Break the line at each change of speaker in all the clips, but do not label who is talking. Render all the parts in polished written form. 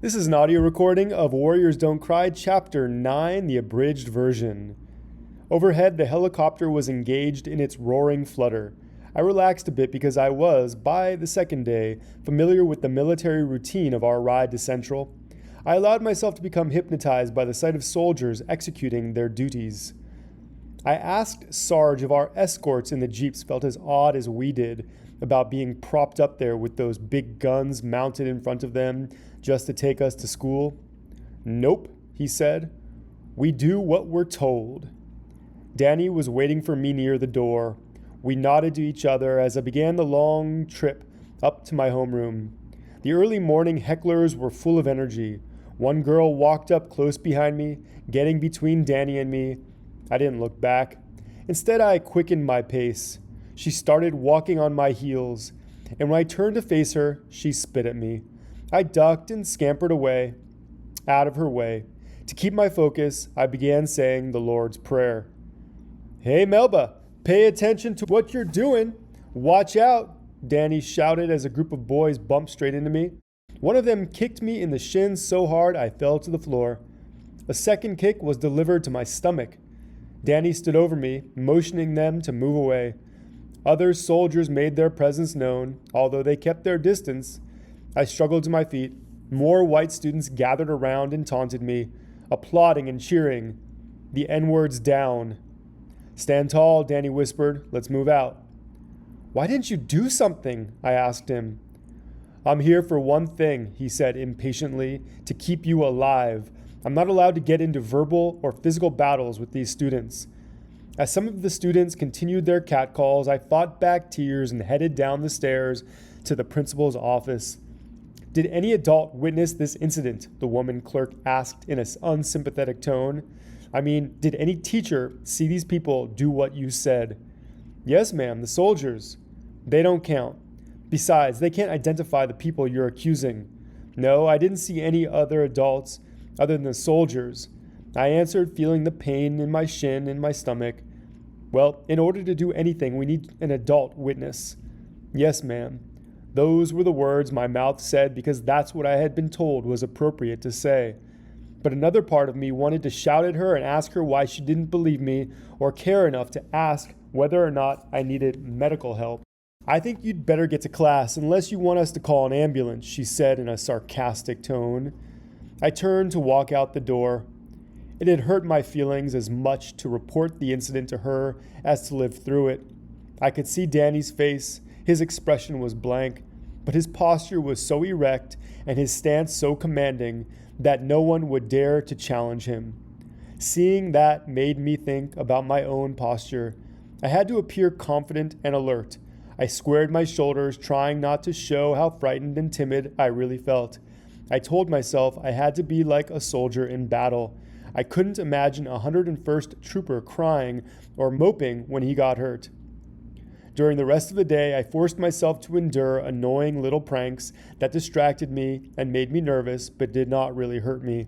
This is an audio recording of Warriors Don't Cry, Chapter 9, the abridged version. Overhead, the helicopter was engaged in its roaring flutter. I relaxed a bit because I was, by the second day, familiar with the military routine of our ride to Central. I allowed myself to become hypnotized by the sight of soldiers executing their duties. I asked Sarge if our escorts in the jeeps felt as odd as we did about being propped up there with those big guns mounted in front of them just to take us to school. Nope, he said. We do what we're told. Danny was waiting for me near the door. We nodded to each other as I began the long trip up to my homeroom. The early morning hecklers were full of energy. One girl walked up close behind me, getting between Danny and me. I didn't look back. Instead, I quickened my pace. She started walking on my heels, and when I turned to face her, she spit at me. I ducked and scampered away, out of her way. To keep my focus, I began saying the Lord's Prayer. Hey, Melba, pay attention to what you're doing. Watch out, Danny shouted as a group of boys bumped straight into me. One of them kicked me in the shins so hard I fell to the floor. A second kick was delivered to my stomach. Danny stood over me, motioning them to move away. Other soldiers made their presence known, although they kept their distance. I struggled to my feet. More white students gathered around and taunted me, applauding and cheering. The N-words down. Stand tall, Danny whispered. Let's move out. Why didn't you do something? I asked him. I'm here for one thing, he said impatiently, to keep you alive. I'm not allowed to get into verbal or physical battles with these students. As some of the students continued their catcalls, I fought back tears and headed down the stairs to the principal's office. Did any adult witness this incident? The woman clerk asked in an unsympathetic tone. I mean, did any teacher see these people do what you said? Yes, ma'am, the soldiers. They don't count. Besides, they can't identify the people you're accusing. No, I didn't see any other adults other than the soldiers. I answered, feeling the pain in my shin and my stomach. Well, in order to do anything, we need an adult witness. Yes, ma'am. Those were the words my mouth said because that's what I had been told was appropriate to say. But another part of me wanted to shout at her and ask her why she didn't believe me or care enough to ask whether or not I needed medical help. I think you'd better get to class unless you want us to call an ambulance, she said in a sarcastic tone. I turned to walk out the door. It had hurt my feelings as much to report the incident to her as to live through it. I could see Danny's face. His expression was blank, but his posture was so erect and his stance so commanding that no one would dare to challenge him. Seeing that made me think about my own posture. I had to appear confident and alert. I squared my shoulders, trying not to show how frightened and timid I really felt. I told myself I had to be like a soldier in battle. I couldn't imagine a 101st trooper crying or moping when he got hurt. During the rest of the day, I forced myself to endure annoying little pranks that distracted me and made me nervous, but did not really hurt me.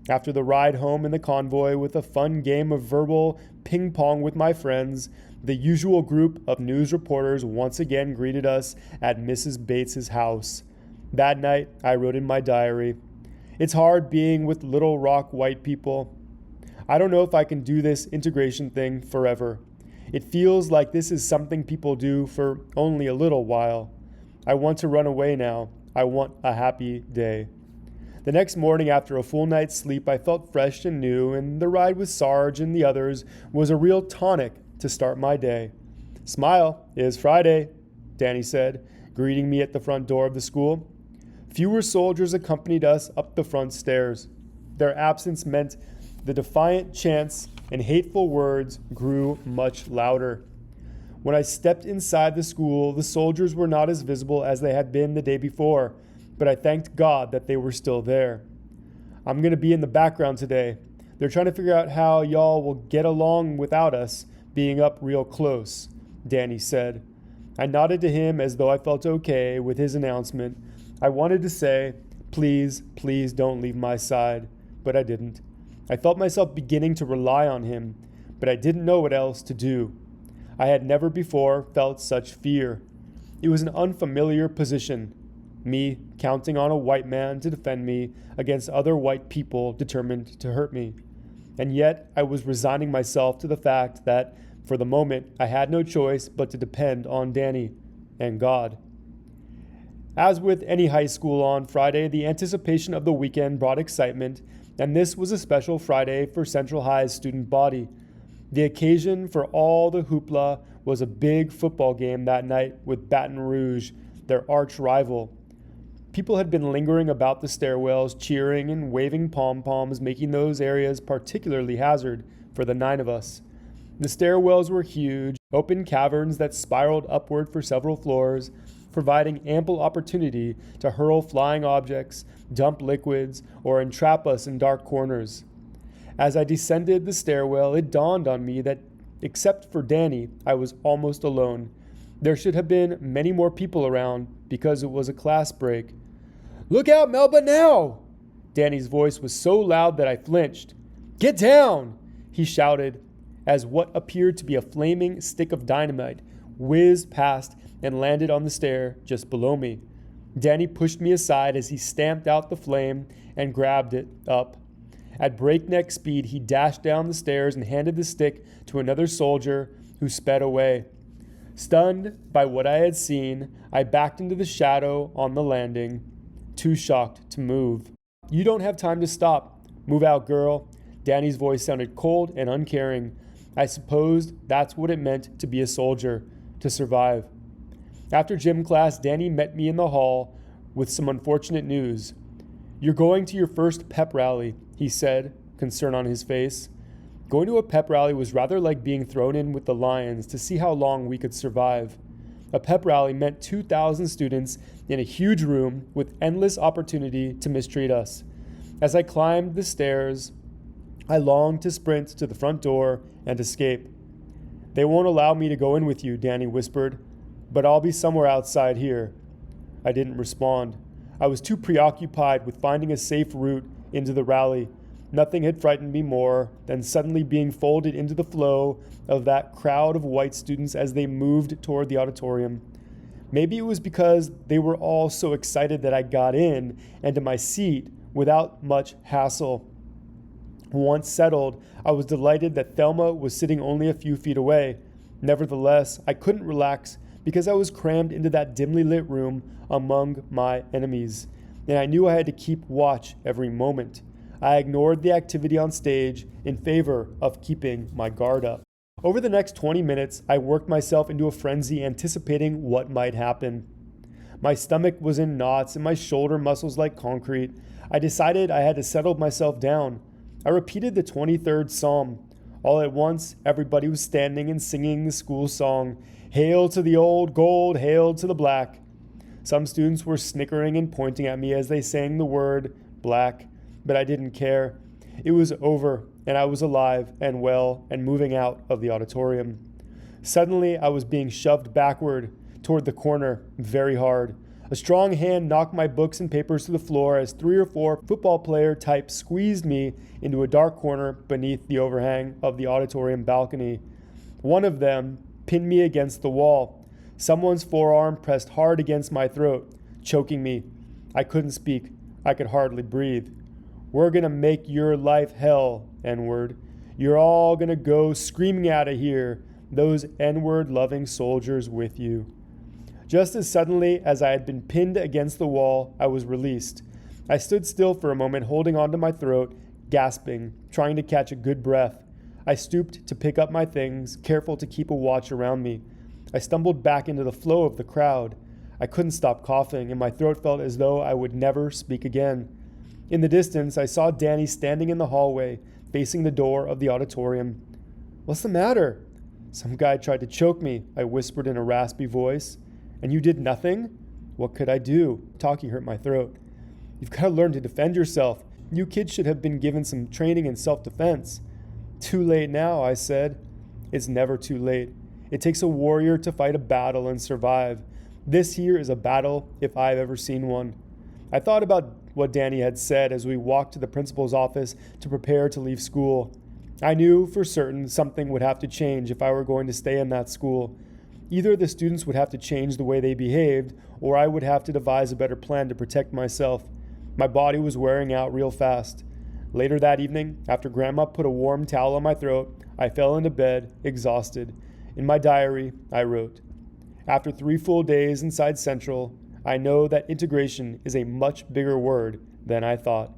After the ride home in the convoy with a fun game of verbal ping pong with my friends, the usual group of news reporters once again greeted us at Mrs. Bates's house. That night, I wrote in my diary, "It's hard being with Little Rock white people. I don't know if I can do this integration thing forever. It feels like this is something people do for only a little while. I want to run away now. I want a happy day." The next morning, after a full night's sleep, I felt fresh and new, and the ride with Sarge and the others was a real tonic to start my day. "Smile, it is Friday," Danny said, greeting me at the front door of the school. Fewer soldiers accompanied us up the front stairs. Their absence meant the defiant chants and hateful words grew much louder. When I stepped inside the school, the soldiers were not as visible as they had been the day before, but I thanked God that they were still there. "I'm going to be in the background today. They're trying to figure out how y'all will get along without us being up real close," Danny said. I nodded to him as though I felt okay with his announcement. I wanted to say, please don't leave my side, but I didn't. I felt myself beginning to rely on him, but I didn't know what else to do. I had never before felt such fear. It was an unfamiliar position. Me counting on a white man to defend me against other white people determined to hurt me. And yet I was resigning myself to the fact that, for the moment, I had no choice but to depend on Danny and God. As with any high school on Friday, the anticipation of the weekend brought excitement, and this was a special Friday for Central High's student body. The occasion for all the hoopla was a big football game that night with Baton Rouge, their arch rival. People had been lingering about the stairwells, cheering and waving pom-poms, making those areas particularly hazard for the 9 of us. The stairwells were huge, open caverns that spiraled upward for several floors, providing ample opportunity to hurl flying objects, dump liquids, or entrap us in dark corners. As I descended the stairwell, it dawned on me that, except for Danny, I was almost alone. There should have been many more people around because it was a class break. "Look out, Melba, now!" Danny's voice was so loud that I flinched. "Get down!" he shouted, as what appeared to be a flaming stick of dynamite whizzed past and landed on the stair just below me. Danny pushed me aside as he stamped out the flame and grabbed it up. At breakneck speed, he dashed down the stairs and handed the stick to another soldier who sped away. Stunned by what I had seen, I backed into the shadow on the landing, too shocked to move. "You don't have time to stop. Move out, girl." Danny's voice sounded cold and uncaring. I supposed that's what it meant to be a soldier, to survive. After gym class, Danny met me in the hall with some unfortunate news. "You're going to your first pep rally," he said, concern on his face. Going to a pep rally was rather like being thrown in with the lions to see how long we could survive. A pep rally meant 2,000 students in a huge room with endless opportunity to mistreat us. As I climbed the stairs, I longed to sprint to the front door and escape. "They won't allow me to go in with you," Danny whispered, "but I'll be somewhere outside here." I didn't respond. I was too preoccupied with finding a safe route into the rally. Nothing had frightened me more than suddenly being folded into the flow of that crowd of white students as they moved toward the auditorium. Maybe it was because they were all so excited that I got in and to my seat without much hassle. Once settled, I was delighted that Thelma was sitting only a few feet away. Nevertheless, I couldn't relax because I was crammed into that dimly lit room among my enemies, and I knew I had to keep watch every moment. I ignored the activity on stage in favor of keeping my guard up. Over the next 20 minutes, I worked myself into a frenzy anticipating what might happen. My stomach was in knots and my shoulder muscles like concrete. I decided I had to settle myself down. I repeated the 23rd Psalm. All at once, everybody was standing and singing the school song, "Hail to the old gold, hail to the black." Some students were snickering and pointing at me as they sang the word black, but I didn't care. It was over, and I was alive and well and moving out of the auditorium. Suddenly, I was being shoved backward toward the corner very hard. A strong hand knocked my books and papers to the floor as 3 or 4 football player types squeezed me into a dark corner beneath the overhang of the auditorium balcony. One of them pinned me against the wall. Someone's forearm pressed hard against my throat, choking me. I couldn't speak. I could hardly breathe. "We're gonna make your life hell, N-word. You're all gonna go screaming out of here, those N-word loving soldiers with you." Just as suddenly as I had been pinned against the wall, I was released. I stood still for a moment, holding onto my throat, gasping, trying to catch a good breath. I stooped to pick up my things, careful to keep a watch around me. I stumbled back into the flow of the crowd. I couldn't stop coughing, and my throat felt as though I would never speak again. In the distance, I saw Danny standing in the hallway, facing the door of the auditorium. "What's the matter?" "Some guy tried to choke me," I whispered in a raspy voice. "And you did nothing?" "What could I do? Talking hurt my throat." "You've got to learn to defend yourself. You kids should have been given some training in self-defense." "Too late now," I said. "It's never too late. It takes a warrior to fight a battle and survive. This here is a battle if I've ever seen one." I thought about what Danny had said as we walked to the principal's office to prepare to leave school. I knew for certain something would have to change if I were going to stay in that school. Either the students would have to change the way they behaved, or I would have to devise a better plan to protect myself. My body was wearing out real fast. Later that evening, after Grandma put a warm towel on my throat, I fell into bed, exhausted. In my diary, I wrote, "After 3 full days inside Central, I know that integration is a much bigger word than I thought."